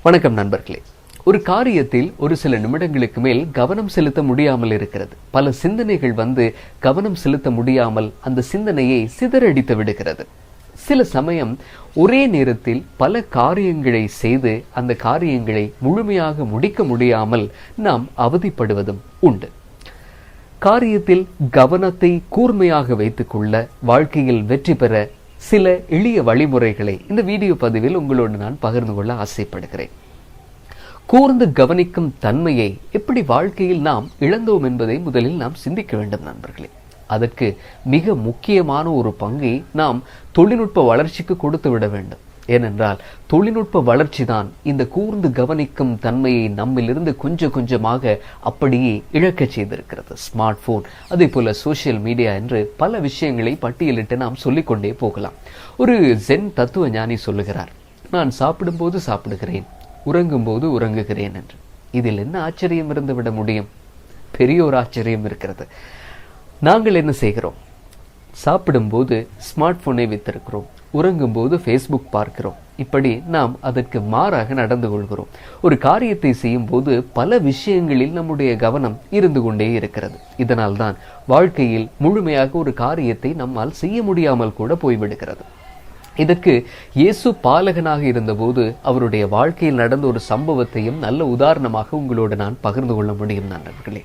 வணக்கம் நண்பர்களே. ஒரு காரியத்தில் ஒரு சில நிமிடங்களுக்கு மேல் கவனம் செலுத்த முடியாமல் இருக்கிறது. பல சிந்தனைகள் வந்து கவனம் செலுத்த முடியாமல் அந்த சிந்தனையை சிதறடித்து விடுகிறது. சில சமயம் ஒரே நேரத்தில் பல காரியங்களை செய்து அந்த காரியங்களை முழுமையாக முடிக்க முடியாமல் நாம் அவதிப்படுவதும் உண்டு. காரியத்தில் கவனத்தை கூர்மையாக வைத்துக்கொள்ள, வாழ்க்கையில் வெற்றி பெற சில எளிய வழிமுறைகளை இந்த வீடியோ பதிவில் உங்களோடு நான் பகிர்ந்து கொள்ள ஆசைப்படுகிறேன். கூர்ந்து கவனிக்கும் தன்மையை எப்படி வாழ்க்கையில் நாம் இழந்தோம் என்பதை முதலில் நாம் சிந்திக்க வேண்டும் நண்பர்களே. அதற்கு மிக முக்கியமான ஒரு பங்கை நாம் தொழில்நுட்ப வளர்ச்சிக்கு கொடுத்து விட வேண்டும். ஏனென்றால் தொழில்நுட்ப வளர்ச்சி தான் இந்த கூர்ந்து கவனிக்கும் தன்மையை நம்மிலிருந்து கொஞ்சம் கொஞ்சமாக அப்படியே இழக்க செய்திருக்கிறது. ஸ்மார்ட் போன், அதே போல சோசியல் மீடியா என்று பல விஷயங்களை பட்டியலிட்டு நாம் சொல்லிக்கொண்டே போகலாம். ஒரு ஜென் தத்துவ ஞானி சொல்லுகிறார், நான் சாப்பிடும்போது சாப்பிடுகிறேன், உறங்கும் போது உறங்குகிறேன் என்று. இதில் என்ன ஆச்சரியம் இருந்து விட முடியும்? பெரிய ஒரு ஆச்சரியம் இருக்கிறது. நாங்கள் என்ன செய்கிறோம்? சாப்பிடும்போது ஸ்மார்ட் போனை வைத்திருக்கிறோம், உறங்கும் போது ஃபேஸ்புக் பார்க்கிறோம். இப்படி நாம் அதற்கு மாறாக நடந்து கொள்கிறோம். ஒரு காரியத்தை செய்யும் போது பல விஷயங்களில் நம்முடைய கவனம் இருந்து கொண்டே இருக்கிறது. இதனால் தான் வாழ்க்கையில் முழுமையாக ஒரு காரியத்தை நம்மால் செய்ய முடியாமல் கூட போய்விடுகிறது. இதற்கு இயேசு பாலகனாக இருந்தபோது அவருடைய வாழ்க்கையில் நடந்த ஒரு சம்பவத்தையும் நல்ல உதாரணமாக உங்களோடு நான் பகிர்ந்து கொள்ள முடியும் நண்பர்களே.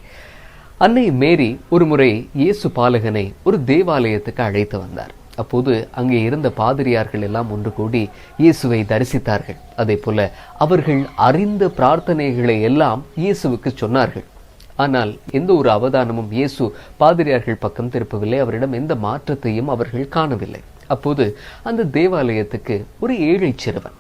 அன்னை மேரி ஒரு முறை இயேசு பாலகனை ஒரு தேவாலயத்துக்கு அழைத்து வந்தார். அப்போது அங்கே இருந்த பாதிரியார்கள் எல்லாம் ஒன்று கூடி இயேசுவை தரிசித்தார்கள். அதே போல அவர்கள் அறிந்த பிரார்த்தனைகளை எல்லாம் இயேசுவுக்கு சொன்னார்கள். ஆனால் எந்த ஒரு அவதானமும் இயேசு பாதிரியார்கள் பக்கம் திருப்பவில்லை. அவரிடம் எந்த மாற்றத்தையும் அவர்கள் காணவில்லை. அப்போது அந்த தேவாலயத்துக்கு ஒரு ஏழை சிறுவன்,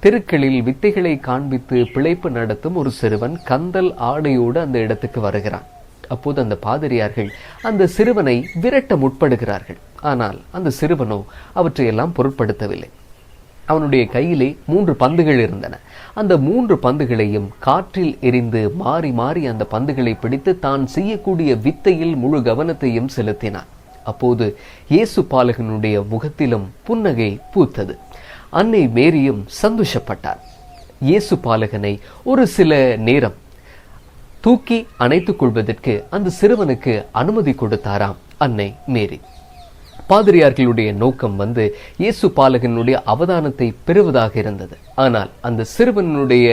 தெருக்களில் வித்தைகளை காண்பித்து பிழைப்பு நடத்தும் ஒரு சிறுவன் கந்தல் ஆடையோடு அந்த இடத்துக்கு வருகிறான். அப்போது அந்த பாதிரியார்கள் அந்த சிறுவனை விரட்ட முற்படுகிறார்கள். ஆனால் அந்த சிறுவனோ அவற்றையெல்லாம் பொருட்படுத்தவில்லை. அவனுடைய கையிலே 3 பந்துகள் இருந்தன. அந்த 3 பந்துகளையும் காற்றில் எரிந்து மாறி மாறி அந்த பந்துகளை பிடித்து தான் செய்யக்கூடிய வித்தையில் முழு கவனத்தையும் செலுத்தினான். அப்போது இயேசு பாலகனுடைய முகத்திலும் புன்னகை பூத்தது. அன்னை மேரியும் சந்தோஷப்பட்டார். இயேசு பாலகனை ஒரு சில நேரம் தூக்கி அணைத்துக் கொள்வதற்கு அந்த சிறுவனுக்கு அனுமதி கொடுத்தாராம் அன்னை மேரி. பாதிரியார்களுடைய நோக்கம் வந்து இயேசு பாலகனுடைய அவதானத்தை பெறுவதாக இருந்தது. ஆனால் அந்த சிறுவனுடைய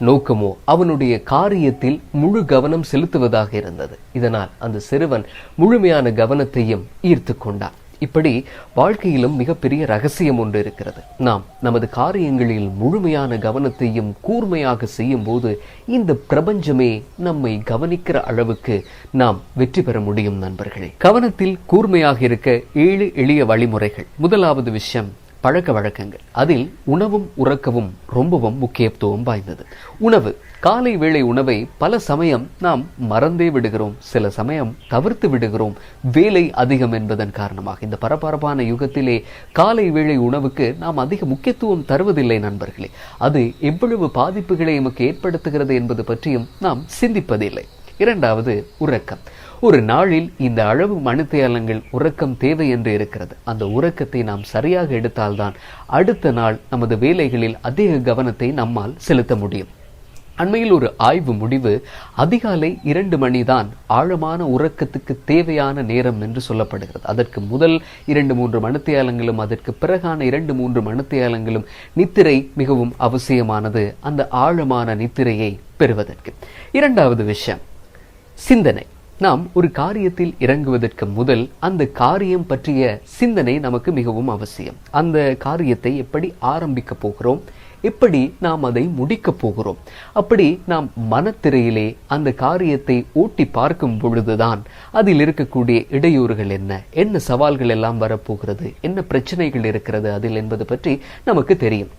நோக்கமோ அவனுடைய காரியத்தில் முழு கவனம் செலுத்துவதாக இருந்தது. இதனால் அந்த சிறுவன் முழுமையான கவனத்தையும் ஈர்த்து கொண்டான். இப்படி வாழ்க்கையிலும் மிகப்பெரிய ரகசியம் ஒன்று இருக்கிறது. நாம் நமது காரியங்களில் முழுமையான கவனத்தையும் கூர்மையாக செய்யும் போது இந்த பிரபஞ்சமே நம்மை கவனிக்கிற அளவுக்கு நாம் வெற்றி பெற முடியும் நண்பர்களே. கவனத்தில் கூர்மையாக இருக்க 7 எளிய வழிமுறைகள். முதலாவது விஷயம் பழக்க வழக்கங்கள். அதில் உணவும் உறக்கமும் ரொம்பவும் முக்கியத்துவம் வாய்ந்தது. உணவு, காலை வேளை உணவை பல சமயம் நாம் மறந்தே விடுகிறோம், சில சமயம் தவிர்த்து விடுகிறோம். வேலை அதிகம் என்பதன் காரணமாக இந்த பரபரப்பான யுகத்திலே காலை வேளை உணவுக்கு நாம் அதிக முக்கியத்துவம் தருவதில்லை நண்பர்களே. அது எவ்வளவு பாதிப்புகளை நமக்கு ஏற்படுத்துகிறது என்பது பற்றியும் நாம் சிந்திப்பதில்லை. இரண்டாவது உறக்கம். ஒரு நாளில் இந்த அளவு மணித்தியாலங்கள் உறக்கம் தேவை என்று இருக்கிறது. அந்த உறக்கத்தை நாம் சரியாக எடுத்தால்தான் அடுத்த நாள் நமது வேலைகளில் அதிக கவனத்தை நம்மால் செலுத்த முடியும். அண்மையில் ஒரு ஆய்வு முடிவு, அதிகாலை 2 மணி தான் ஆழமான உறக்கத்துக்கு தேவையான நேரம் என்று சொல்லப்படுகிறது. அதற்கு முதல் 2-3 மணித்தியாலங்களும் அதற்கு பிறகான 2-3 மணித்தியாலங்களும் நித்திரை மிகவும் அவசியமானது, அந்த ஆழமான நித்திரையை பெறுவதற்கு. இரண்டாவது விஷயம் சிந்தனை. நாம் ஒரு காரியத்தில் இறங்குவதற்கு முதல் அந்த காரியம் பற்றிய சிந்தனை நமக்கு மிகவும் அவசியம். அந்த காரியத்தை எப்படி ஆரம்பிக்க போகிறோம், எப்படி நாம் அதை முடிக்க போகிறோம், அப்படி நாம் மனத்திரையிலே அந்த காரியத்தை ஓட்டி பார்க்கும் பொழுதுதான் அதில் இருக்கக்கூடிய இடையூறுகள் என்ன சவால்கள் எல்லாம் வரப்போகிறது, என்ன பிரச்சனைகள் இருக்கிறது அதில் என்பது பற்றி நமக்கு தெரியும்.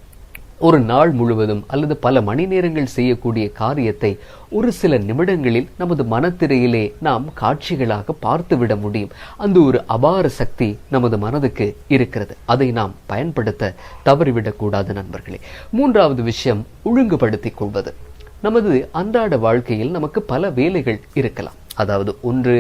ஒரு நாள் முழுவதும் அல்லது பல மணி நேரங்கள் செய்யக்கூடிய காரியத்தை ஒரு சில நிமிடங்களில் நமது மனத்திரையிலே நாம் காட்சிகளாக பார்த்துவிட முடியும். அந்த ஒரு அபார சக்தி நமது மனதுக்கு இருக்கிறது. அதை நாம் பயன்படுத்த தவறிவிடக் கூடாது நண்பர்களே. மூன்றாவது விஷயம் ஒழுங்குபடுத்திக் கொள்வது. நமது அன்றாட வாழ்க்கையில் நமக்கு பல வேலைகள் இருக்கலாம். அதாவது ஒன்று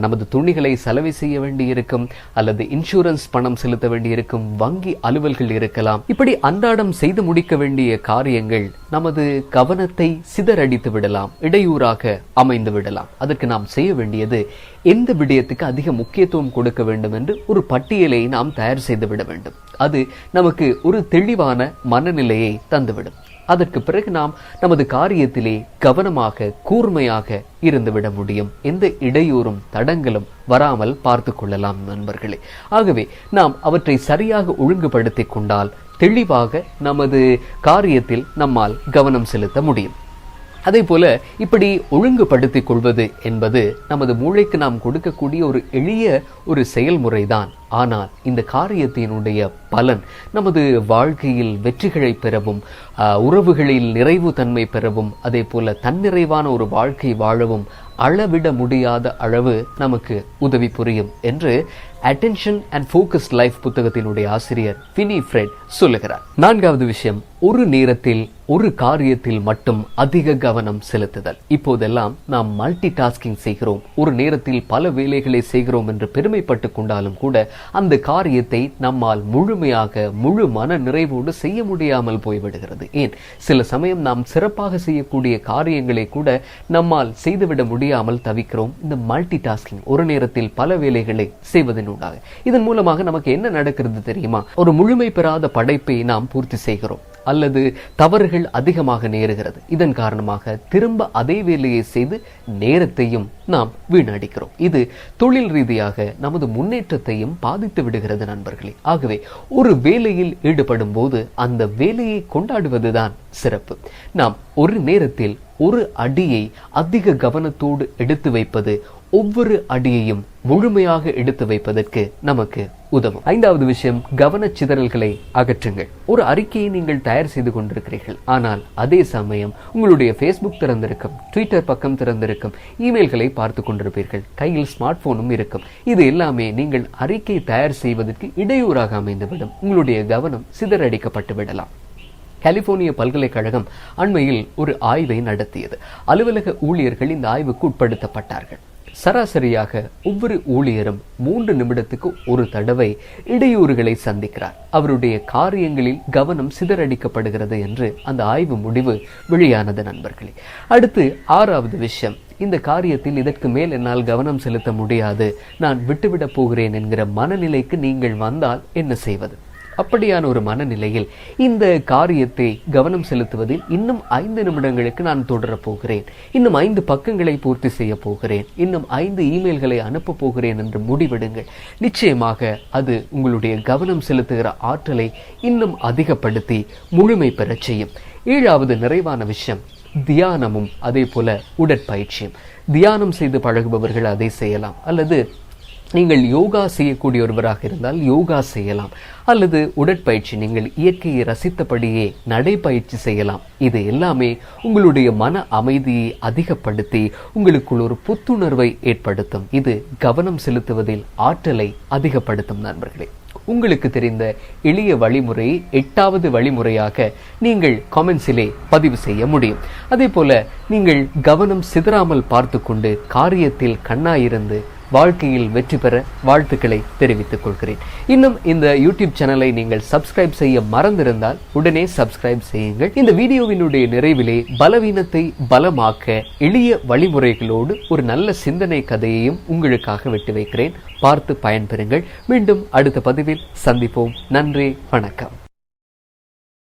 நமது துணிகளை சலவை செய்ய வேண்டியிருக்கும், அல்லது இன்சூரன்ஸ் பணம் செலுத்த வேண்டியிருக்கும், வங்கி அலுவல்கள் இருக்கலாம். இப்படி அன்றாடம் செய்து முடிக்க வேண்டிய காரியங்கள் நமது கவனத்தை சிதறடித்து விடலாம், இடையூறாக அமைந்து விடலாம். அதற்கு நாம் செய்ய வேண்டியது எந்த விடயத்துக்கு அதிக முக்கியத்துவம் கொடுக்க வேண்டும் என்று ஒரு பட்டியலை நாம் தயார் செய்து விட வேண்டும். அது நமக்கு ஒரு தெளிவான மனநிலையை தந்துவிடும். அதற்கு பிறகு நாம் நமது காரியத்திலே கவனமாக கூர்மையாக இருந்துவிட முடியும். எந்த இடையூறும் தடங்களும் வராமல் பார்த்து கொள்ளலாம் நண்பர்களே. ஆகவே நாம் அவற்றை சரியாக ஒழுங்குபடுத்திக் கொண்டால் தெளிவாக நமது காரியத்தில் நம்மால் கவனம் செலுத்த முடியும். அதே போல இப்படி ஒழுங்குபடுத்திக் கொள்வது என்பது நமது மூளைக்கு நாம் கொடுக்கக்கூடிய ஒரு எளிய ஒரு செயல்முறைதான். ஆனால் இந்த காரியத்தினுடைய பலன் நமது வாழ்க்கையில் வெற்றிகளை பெறவும், உறவுகளில் நிறைவு தன்மை பெறவும், அதே போல தன்னிறைவான ஒரு வாழ்க்கை வாழவும் அளவிட முடியாத அளவு நமக்கு உதவி புரியும் என்று அட்டென்ஷன் அண்ட் ஃபோக்கஸ் லைஃப் புத்தகத்தினுடைய ஆசிரியர் வினி ஃப்ரெட் சொல்லுகிறார். 4வது விஷயம், ஒரு நேரத்தில் ஒரு காரியத்தில் மட்டும் அதிக கவனம் செலுத்துதல். இப்போதெல்லாம் நாம் மல்டி டாஸ்கிங் செய்கிறோம், ஒரு நேரத்தில் பல வேலைகளை செய்கிறோம் என்று பெருமைப்பட்டு கொண்டாலும் கூட அந்த காரியத்தை நம்மால் முழுமையாக முழு மன நிறைவோடு செய்ய முடியாமல் போய்விடுகிறது. ஏன், சில சமயம் நாம் சிறப்பாக செய்யக்கூடிய காரியங்களை கூட நம்மால் செய்துவிட முடியாமல் தவிக்கிறோம். இந்த மல்டி டாஸ்கிங், ஒரு நேரத்தில் பல வேலைகளை செய்வதனூடாக இதன் மூலமாக நமக்கு என்ன நடக்கிறது தெரியுமா? ஒரு முழுமை பெறாத படைப்பை நாம் பூர்த்தி செய்கிறோம், அல்லது தவறுகள் அதிகமாக நேருகிறது. இதன் காரணமாக திரும்ப அதே வேலையை செய்து நேரத்தையும் நாம் வீணடிக்கிறோம். இது தொழில் ரீதியாக நமது முன்னேற்றத்தையும் பாதித்து விடுகிறது நண்பர்களே. ஆகவே ஒரு வேலையில் ஈடுபடும் போது அந்த வேலையை கொண்டாடுவதுதான் சிறப்பு. நாம் ஒரு நேரத்தில் ஒரு அடியை அதிக கவனத்தோடு எடுத்து வைப்பது ஒவ்வொரு அடியையும் முழுமையாக எடுத்து வைப்பதற்கு நமக்கு உதவும். 5வது விஷயம், கவனச்சிதறல்களை அகற்றுங்கள். ஒரு அறிக்கையை நீங்கள் தயார் செய்து கொண்டிருக்கிறீர்கள், ஆனால் அதே சமயம் உங்களுடைய ஃபேஸ்புக் திறந்திருக்கும், ட்விட்டர் பக்கம் திறந்திருக்கும், இமெயில்களை பார்த்து கொண்டிருப்பீர்கள், கையில் ஸ்மார்ட் போனும் இருக்கும். இது எல்லாமே நீங்கள் அறிக்கை தயார் செய்வதற்கு இடையூறாக அமைந்துவிடும். உங்களுடைய கவனம் சிதறடிக்கப்பட்டு விடலாம். கலிபோர்னியா பல்கலைக்கழகம் அண்மையில் ஒரு ஆய்வை நடத்தியது. அலுவலக ஊழியர்கள் இந்த ஆய்வுக்கு உட்படுத்தப்பட்டார்கள். சராசரியாக ஒவ்வொரு ஊழியரும் 3 நிமிடத்துக்கு ஒரு தடவை இடையூறுகளை சந்திக்கிறார். அவருடைய காரியங்களில் கவனம் சிதறடிக்கப்படுகிறது என்று அந்த ஆய்வு முடிவு வெளியானது நண்பர்களே. அடுத்து 6வது விஷயம், இந்த காரியத்தில் இதற்கு மேல் என்னால் கவனம் செலுத்த முடியாது, நான் விட்டுவிடப் போகிறேன் என்கிற மனநிலைக்கு நீங்கள் வந்தால் என்ன செய்வது? அப்படியான ஒரு மனநிலையில் இந்த காரியத்தை கவனம் செலுத்துவதில் இன்னும் 5 நிமிடங்களுக்கு நான் தொடரப் போகிறேன், இன்னும் 5 பக்கங்களை பூர்த்தி செய்ய போகிறேன், இன்னும் 5 இமெயில்களை அனுப்ப போகிறேன் என்று முடிவெடுங்கள். நிச்சயமாக அது உங்களுடைய கவனம் செலுத்துகிற ஆற்றலை இன்னும் அதிகப்படுத்தி முழுமை பெறச் செய்யும். 7வது நிறைவான விஷயம், தியானமும் அதே போல உடற்பயிற்சியும். தியானம் செய்து பழகுபவர்கள் அதை செய்யலாம், அல்லது நீங்கள் யோகா செய்யக்கூடிய ஒருவராக இருந்தால் யோகா செய்யலாம், அல்லது உடற்பயிற்சி, நீங்கள் இயற்கையை ரசித்தபடியே நடைப்பயிற்சி செய்யலாம். இது எல்லாமே உங்களுடைய மன அமைதியை அதிகப்படுத்தி உங்களுக்குள் ஒரு புத்துணர்வை ஏற்படுத்தும். இது கவனம் செலுத்துவதில் ஆற்றலை அதிகப்படுத்தும் நண்பர்களே. உங்களுக்கு தெரிந்த எளிய வழிமுறை 8வது வழிமுறையாக நீங்கள் காமெண்ட்ஸிலே பதிவு செய்ய முடியும். அதே போல நீங்கள் கவனம் சிதறாமல் பார்த்து கொண்டு காரியத்தில் கண்ணாயிருந்து வாழ்க்கையில் வெற்றி பெற வாழ்த்துக்களை தெரிவித்துக் கொள்கிறேன். இன்னும் இந்த யூடியூப் சேனலை நீங்கள் சப்ஸ்கிரைப் செய்ய மறந்திருந்தால் உடனே சப்ஸ்கிரைப் செய்யுங்கள். இந்த வீடியோவினுடைய நிறைவிலே பலவீனத்தை பலமாக்க எளிய வழிமுறைகளோடு ஒரு நல்ல சிந்தனை கதையையும் உங்களுக்காக விட்டு வைக்கிறேன். பார்த்து பயன்பெறுங்கள். மீண்டும் அடுத்த பதிவில் சந்திப்போம். நன்றி, வணக்கம்.